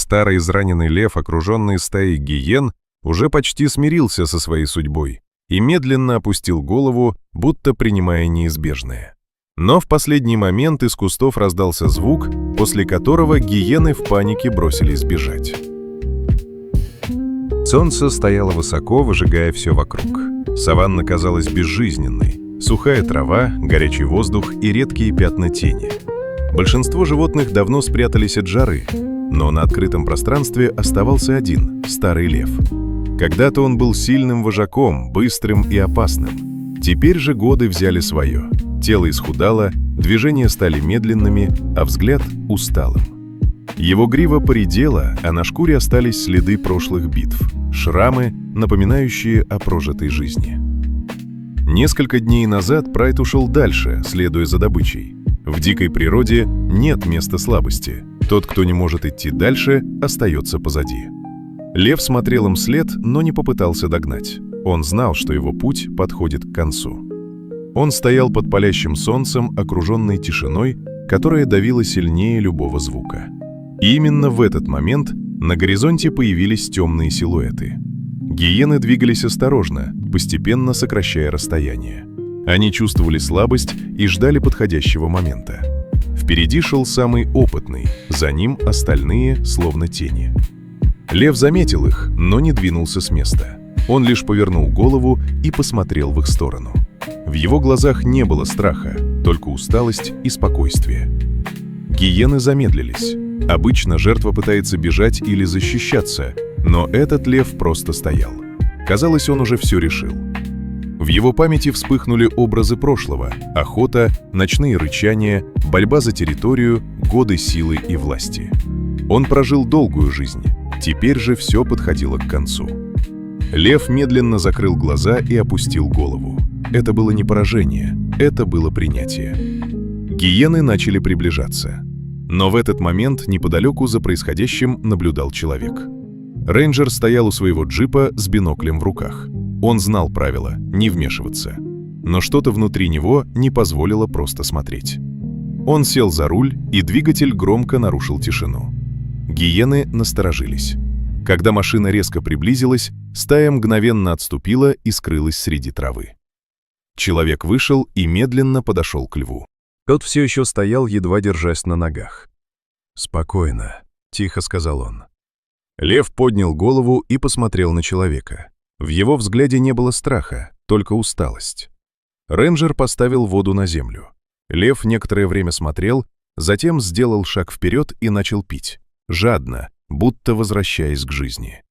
Старый израненный лев, окруженный стаей гиен, уже почти смирился со своей судьбой и медленно опустил голову, будто принимая неизбежное. Но в последний момент из кустов раздался звук, после которого гиены в панике бросились бежать. Солнце стояло высоко, выжигая все вокруг. Саванна казалась безжизненной. Сухая трава, горячий воздух и редкие пятна тени. Большинство животных давно спрятались от жары, но на открытом пространстве оставался один – старый лев. Когда-то он был сильным вожаком, быстрым и опасным. Теперь же годы взяли свое. Тело исхудало, движения стали медленными, а взгляд – усталым. Его грива поредела, а на шкуре остались следы прошлых битв, шрамы, напоминающие о прожитой жизни. Несколько дней назад Прайд ушел дальше, следуя за добычей. В дикой природе нет места слабости. Тот, кто не может идти дальше, остается позади. Лев смотрел им вслед, но не попытался догнать. Он знал, что его путь подходит к концу. Он стоял под палящим солнцем, окруженный тишиной, которая давила сильнее любого звука. И именно в этот момент на горизонте появились темные силуэты. Гиены двигались осторожно, постепенно сокращая расстояние. Они чувствовали слабость и ждали подходящего момента. Впереди шел самый опытный, за ним остальные, словно тени. Лев заметил их, но не двинулся с места. Он лишь повернул голову и посмотрел в их сторону. В его глазах не было страха, только усталость и спокойствие. Гиены замедлились. Обычно жертва пытается бежать или защищаться, но этот лев просто стоял. Казалось, он уже все решил. В его памяти вспыхнули образы прошлого: охота, ночные рычания, борьба за территорию, годы силы и власти. Он прожил долгую жизнь, теперь же все подходило к концу. Лев медленно закрыл глаза и опустил голову. Это было не поражение, это было принятие. Гиены начали приближаться. Но в этот момент неподалеку за происходящим наблюдал человек. Рейнджер стоял у своего джипа с биноклем в руках. Он знал правила – не вмешиваться. Но что-то внутри него не позволило просто смотреть. Он сел за руль, и двигатель громко нарушил тишину. Гиены насторожились. Когда машина резко приблизилась, стая мгновенно отступила и скрылась среди травы. Человек вышел и медленно подошел к льву. Тот все еще стоял, едва держась на ногах. «Спокойно», — тихо сказал он. Лев поднял голову и посмотрел на человека. В его взгляде не было страха, только усталость. Рейнджер поставил воду на землю. Лев некоторое время смотрел, затем сделал шаг вперед и начал пить. Жадно, будто возвращаясь к жизни.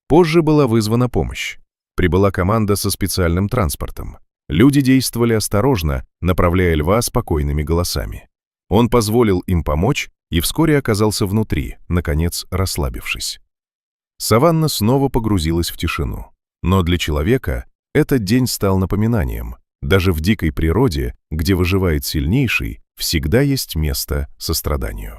Позже была вызвана помощь. Прибыла команда со специальным транспортом. Люди действовали осторожно, направляя льва спокойными голосами. Он позволил им помочь и вскоре оказался внутри, наконец расслабившись. Саванна снова погрузилась в тишину. Но для человека этот день стал напоминанием. Даже в дикой природе, где выживает сильнейший, всегда есть место состраданию.